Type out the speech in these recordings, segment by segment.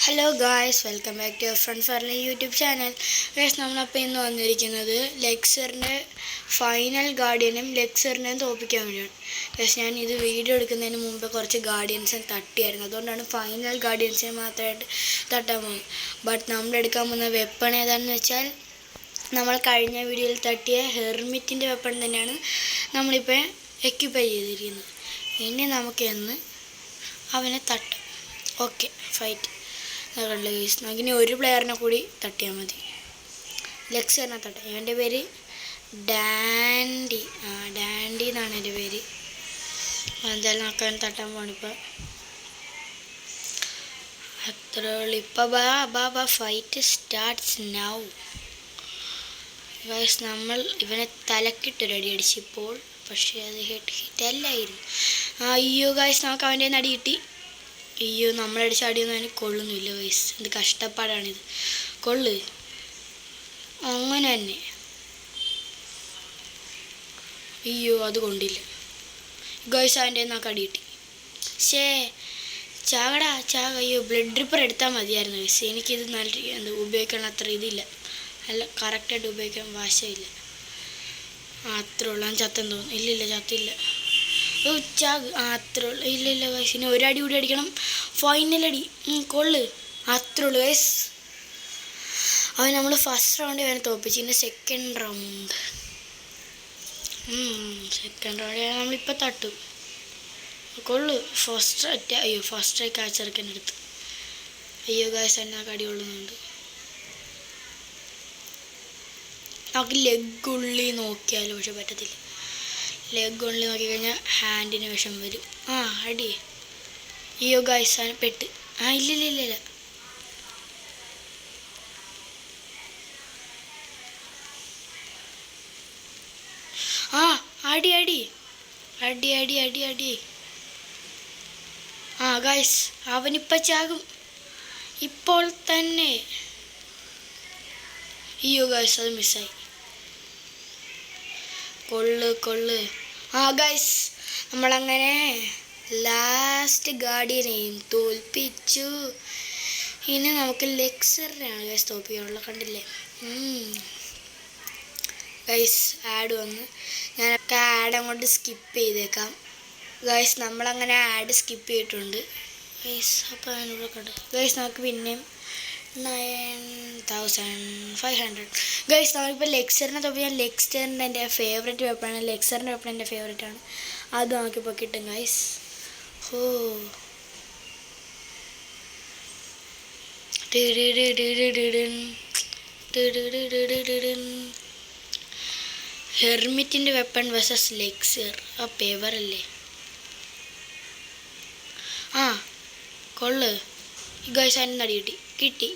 Hello guys, welcome back to your friend Farley YouTube channel. Guys, നമ്മളപ്പോൾ ഇന്ന് വന്നിരിക്കുന്നത് ലെക്സറിൻ്റെ final ഗാർഡിയനും ലെക്സറിനെയും തോൽപ്പിക്കാൻ വേണ്ടിയാണ്. ഗായ്സ്, ഞാൻ ഇത് വീഡിയോ എടുക്കുന്നതിന് മുമ്പ് കുറച്ച് ഗാർഡിയൻസിനെ തട്ടിയായിരുന്നു. അതുകൊണ്ടാണ് ഫൈനൽ ഗാർഡിയൻസിനെ മാത്രമായിട്ട് തട്ടാൻ പോകുന്നത്. ബട്ട് നമ്മൾ എടുക്കാൻ പോകുന്ന വെപ്പൺ ഏതാണെന്ന് വെച്ചാൽ നമ്മൾ കഴിഞ്ഞ വീഡിയോയിൽ തട്ടിയ ഹെർമിറ്റിൻ്റെ വെപ്പൺ തന്നെയാണ് നമ്മളിപ്പോൾ എക്യുപ്പൈ ചെയ്തിരിക്കുന്നത്. ഇനി നമുക്കൊന്ന് അവനെ തട്ടാം. Okay, fight. കണ്ടില്ല ഗൈസ്, നമുക്കിനി ഒരു പ്ലെയറിനെ കൂടി തട്ടിയാൽ മതി. ലെക്സറിനെ തട്ടാം. ഇവൻ്റെ പേര് ഡാൻഡി. ഡാൻഡി എന്നാണ് എൻ്റെ പേര്. എന്തായാലും നമുക്ക് അവൻ തട്ടാൻ പോണിപ്പോൾ. അത്ര ഉള്ളു. ഇപ്പം ബാ ഫൈറ്റ് സ്റ്റാർട്ട്സ് നൗ. ഗൈസ്, നമ്മൾ ഇവനെ തലക്കിട്ടൊരു അടി അടിച്ചിപ്പോൾ. പക്ഷേ അത് ഹിറ്റല്ലായിരുന്നു. അയ്യോ ഗൈസ്, നമുക്ക് അവൻ്റെ അടി കിട്ടി. അയ്യോ, നമ്മളടിച്ച അടിയൊന്നും അതിന് കൊള്ളുന്നില്ല ഗൈസ്. എന്ത് കഷ്ടപ്പാടാണിത്. കൊള്ളു അങ്ങനെ തന്നെ. അയ്യോ, അത് കൊണ്ടില്ല ഗൈസ്. അവൻ്റെ നമുക്ക് അടി കിട്ടി. ചാകടാ. അയ്യോ, ബ്ലഡ് ഡ്രിപ്പർ എടുത്താൽ മതിയായിരുന്നു ഗൈസ്. എനിക്കിത് നല്ല ഉപയോഗിക്കാൻ അത്ര ഇതില്ല. നല്ല കറക്റ്റായിട്ട് ഉപയോഗിക്കാൻ വാശയില്ല. അത്രേ ഉള്ളൂ. ഞാൻ ചത്തെന്ന് തോന്നുന്നു. ഇല്ലില്ല, ചത്തില്ല. അത്രേ ഉള്ളു. ഇല്ല ഗൈസ്, ഇനി ഒരടി കൂടി അടിക്കണം. ഫൈനൽ അടി. കൊള്ളു. അത്രേ ഉള്ളു ഗൈസ്. അവൻ നമ്മൾ ഫസ്റ്റ് റൗണ്ടിൽ വരെ തോൽപ്പിച്ചു. ഇനി സെക്കൻഡ് റൗണ്ട് നമ്മളിപ്പോൾ തട്ടും. കൊള്ളു. ഫസ്റ്റ് സ്ട്രൈക്ക് ആ ചെറുക്കനെടുത്ത്. അയ്യോ ഗൈസ്, എന്നാ കടി കൊള്ളുന്നുണ്ട്. നമുക്ക് ലെഗ് ഉള്ളി നോക്കിയാലും പക്ഷെ പറ്റത്തില്ല. ലെഗ് ഉള്ളി നോക്കിക്കഴിഞ്ഞാൽ ഹാൻഡിന് വിഷം വരും. അടി. അയ്യോ ഗൈസ്, അവന് പെട്ട്. ഇല്ല. അടി. ഗൈസ്, അവനിപ്പം ചാകും ഇപ്പോൾ തന്നെ. അയ്യോ ഗൈസ്, അത് മിസ്സായി. കൊള്ളു. ഗൈസ്, നമ്മളങ്ങനെ ലാസ്റ്റ് ഗാർഡിയനെയും തോൽപ്പിച്ചു. ഇനി നമുക്ക് ലെക്സറിനെയാണ് ഗൈസ് തോൽപ്പിക്കാനുള്ളത്. കണ്ടില്ലേ ഗൈസ്, ആഡ് വന്ന് ഞാനൊക്കെ ആഡ് അങ്ങോട്ട് സ്കിപ്പ് ചെയ്തേക്കാം. ഗൈസ്, നമ്മളങ്ങനെ ആഡ് സ്കിപ്പ് ചെയ്തിട്ടുണ്ട് ഗൈസ്. അപ്പോൾ ഞാനിവിടെ കണ്ടു ഗൈസ്. നമുക്ക് പിന്നെയും 9500 ഗൈസ്. നമ്മളിപ്പോൾ ലെക്സറിനെ തോൽപ്പിക്കാൻ ലെക്സറിൻ്റെ എൻ്റെ ഫേവറേറ്റ് വെപ്പണാണ്. ലെക്സറിൻ്റെ വെപ്പൺ എൻ്റെ ഫേവറേറ്റാണ്. അത് നമുക്കിപ്പോൾ കിട്ടും ഗൈസ്. ഹെർമിറ്റിൻ്റെ വെപ്പൺ വേഴ്സസ് ലെക്സർ. പേവറല്ലേ. കൊള്ളു ഗൈസ്. അതിന് അടി കിട്ടി.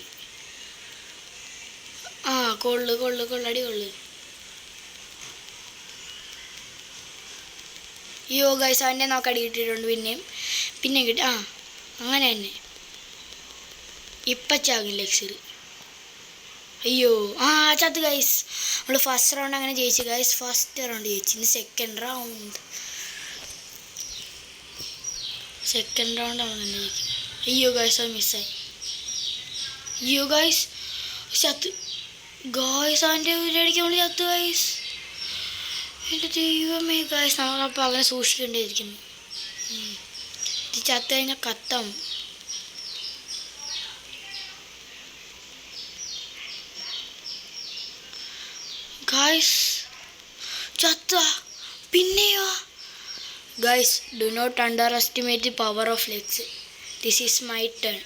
കൊള്ളു. അടി കൊള്ളു. അയ്യോ ഗൈസ്, അവൻ്റെ നമുക്ക് അടി കിട്ടിയിട്ടുണ്ട്. പിന്നെയും കിട്ടി. അങ്ങനെ തന്നെ. ഇപ്പം ചാകും ലെക്സർ. അയ്യോ, ചത്ത് ഗൈസ്. നമ്മൾ ഫസ്റ്റ് റൗണ്ട് അങ്ങനെ ജയിച്ചു ഗൈസ്. ഫസ്റ്റ് റൗണ്ട് ജയിച്ചു. ഇനി സെക്കൻഡ് റൗണ്ട് നമ്മൾ തന്നെ ജയിക്കും. അയ്യോ ഗൈസ്, അത് മിസ്സായി. അയ്യോ ഗൈസ്, ചത്ത് ഗൈസ്. അവൻ്റെ ഉരടിക്കാൻ വേണ്ടി ചത്ത് ഗൈസ്. എൻ്റെ ദൈവമേ ഗൈസ്, നമ്മളപ്പോൾ അവനെ സൂക്ഷിക്കേണ്ടിയിരിക്കുന്നു. ഇത് ചത്ത് കഴിഞ്ഞാൽ കത്താം. ഗൈസ്, ചത്ത. പിന്നെയോ guys, do not underestimate the power of legs. This is my turn.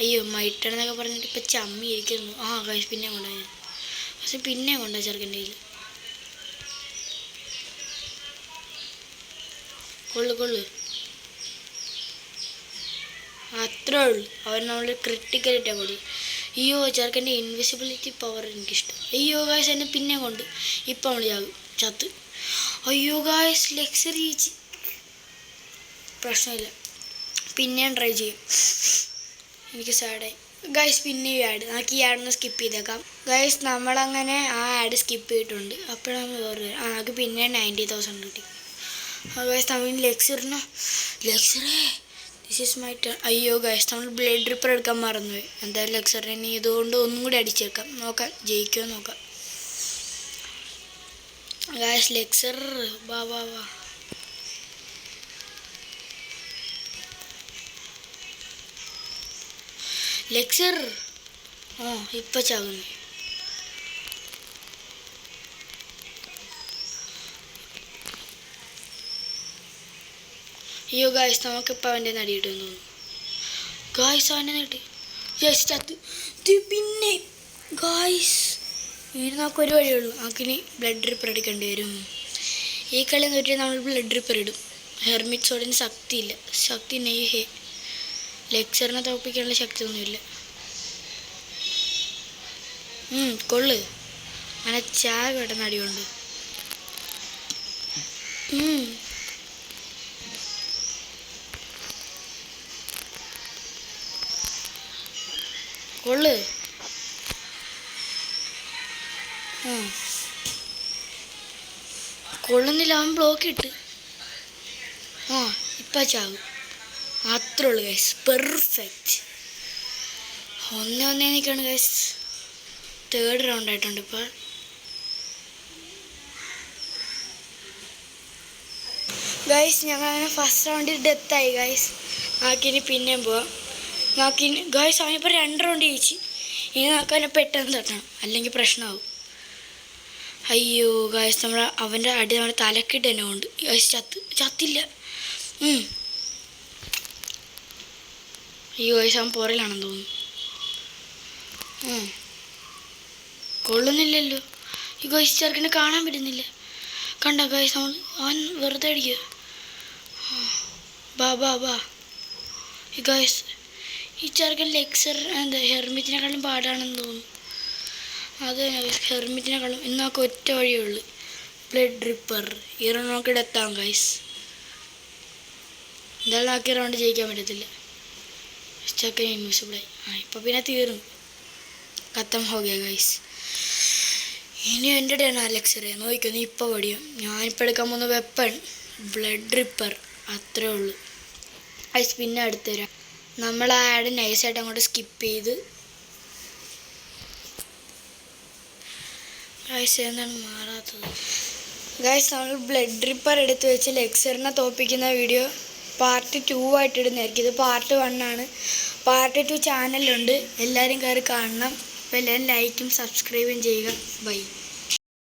അയ്യോ, മൈ ടേൺ എന്നൊക്കെ പറഞ്ഞിട്ട് ഇപ്പം ചമ്മി ഇരിക്കുന്നു. ഗൈസ്, പിന്നെയും കൊണ്ടുപോയി. പക്ഷെ പിന്നെയും കൊണ്ടുപോയി ചെറുക്കൻ്റെ കയ്യിൽ. കൊള്ളു. അത്രേ ഉള്ളു. അവൻ നമ്മൾ ക്രിട്ടിക്കലിട്ടാണ് കൊടുക്കും. അയ്യോ, ചെറുക്കൻ്റെ ഇൻവിസിബിലിറ്റി പവർ എനിക്കിഷ്ടം. അയ്യോ ഗായ്സ്, എന്നെ പിന്നെ കൊണ്ട് ഇപ്പം നമ്മൾ ചത്ത്. അയ്യോ ഗായ്സ്, ലെക്സർ ജയിച്ച്. പ്രശ്നമില്ല, പിന്നെയും ട്രൈ ചെയ്യും. എനിക്ക് സാഡായി ഗൈസ്. പിന്നെയും ആഡ്. നമുക്ക് ഈ ആഡൊന്ന് സ്കിപ്പ് ചെയ്തേക്കാം ഗൈസ്. നമ്മളങ്ങനെ ആ ആഡ് സ്കിപ്പ് ചെയ്തിട്ടുണ്ട്. അപ്പോഴാണ് വേറെ നമുക്ക് പിന്നെ 90,000 കിട്ടി. ഗൈസ്, നമ്മൾ ലെക്സറേ ദിസ് ഈസ് മൈ ടേൺ. അയ്യോ ഗൈസ്, നമ്മൾ ബ്ലഡ് റിപ്പർ എടുക്കാൻ മറന്നുപോയി. എന്തായാലും ലെക്സറിനെ ഇനി ഇതുകൊണ്ട് ഒന്നും കൂടി അടിച്ചേക്കാം. നോക്കാം ജയിക്കുമോ നോക്കാം. ഗൈസ് ലെക്സർ വാ വാ വാ. ലെക്സർ ഇപ്പം ചാകുന്നു. അയ്യോ ഗായ്സ്, നമുക്കിപ്പോൾ അവൻ്റെ നടി കിട്ടുമെന്ന് തോന്നുന്നു. ഗായ്സ് അവൻ്റെ നടി യെസ് ചത്ത്. പിന്നെ ഗായ്സ് ഇനി നമുക്ക് ഒരു വഴിയുള്ളൂ. നമുക്കിനി ബ്ലഡ് റിപ്പർ എടുക്കേണ്ടി വരും. ഈ കളി എന്ന് വെച്ചാൽ നമ്മൾ ബ്ലഡ് റിപ്പർ ഇടും. ഹെർമിറ്റ് സോഡിന് ശക്തിയില്ല. ശക്തി നെയ്ഹേ. ലെക്സറിനെ തോൽപ്പിക്കാനുള്ള ശക്തി ഒന്നുമില്ല. കൊള്ളു അങ്ങനെ ചായ കേട്ട നടിയുണ്ട്. കൊള്ളു കൊള്ളുന്നില്ല. അവൻ ബ്ലോക്ക് ഇട്ട് ഇപ്പം ചാവും. അത്രേ ഉള്ളു ഗൈസ്. പെർഫെക്റ്റ്. 1-1 നിൽക്കുകയാണ് ഗൈസ്. തേർഡ് റൗണ്ട് ആയിട്ടുണ്ട് ഇപ്പോൾ. ഗൈസ് ഞങ്ങളങ്ങനെ ഫസ്റ്റ് റൗണ്ടിൽ ഡെത്തായി ഗൈസ്. നമുക്കിനി പിന്നെയും പോവാം. നമുക്കിനി ഗൈസ് അവനിപ്പോൾ 2 റൗണ്ട് ജയിച്ച്. ഇനി നമുക്ക് അവനെ പെട്ടെന്ന് തട്ടണം, അല്ലെങ്കിൽ പ്രശ്നമാവും. അയ്യോ ഗൈസ്, അവൻ്റെ അടി നമ്മുടെ തലക്കിട്ട് തന്നെ ഉണ്ട്. ഗൈസ് ചത്തില്ല. അയ്യോ ഗൈസ്, അവൻ പുറയിലാണെന്ന് തോന്നുന്നു. കൊള്ളുന്നില്ലല്ലോ. ഈ ഗൈസ് ചെറുക്കനെ കാണാൻ പറ്റുന്നില്ല. കണ്ട ഗൈസ്, അവൻ വെറുതെ അടിക്കുക. ബാ ഈ ഗൈസ് ഈ ചെറുക്കൻ ലെക്സർ ഹെർമിറ്റിനെക്കാളും പാടാണെന്ന് തോന്നുന്നു. അത് ഹെർമിറ്റിനെക്കാളും. ഇന്ന് നമുക്ക് ഒറ്റ വഴിയേ ഉള്ളൂ, ബ്ലഡ് റിപ്പർ. ഈ റൗണ്ട് നമുക്ക് ഇടത്താം ഗൈസ്. എന്തായാലും നമുക്ക് ഈ റൗണ്ട് ജയിക്കാൻ പറ്റത്തില്ല. ചെറുക്കൻ ഇൻവിസിബിളായി. ഇപ്പം പിന്നെ തീർന്നു. ഖത്തം ഹോ ഗയാ ഗൈസ്. ഇനി എൻ്റെ ഡേണ് ലെക്സറെ നോക്കിക്കോ. നീ ഇപ്പോൾ പഠിയും. ഞാനിപ്പോൾ എടുക്കാൻ പോകുന്ന വെപ്പൺ ബ്ലഡ് റിപ്പർ. അത്രേ ഉള്ളൂ ഗൈസ്. പിന്നെ അടുത്ത് തരാം. നമ്മൾ ആ ആഡ് നൈസായിട്ട് അങ്ങോട്ട് സ്കിപ്പ് ചെയ്ത് ഗൈസ് എന്താണ് മാറാത്തത്. ഗൈസ് നമ്മൾ ബ്ലഡ് റിപ്പർ എടുത്ത് വെച്ച് ലെക്സറിനെ തോൽപ്പിക്കുന്ന വീഡിയോ പാർട്ട് 2 ആയിട്ട് ഇടുന്നതായിരിക്കും. ഇത് പാർട്ട് 1 ആണ്. പാർട്ട് 2 ചാനലുണ്ട്, എല്ലാവരും കയറി കാണണം. അപ്പോൾ എല്ലാവരും ലൈക്കും സബ്സ്ക്രൈബും ചെയ്യുക. ബൈ.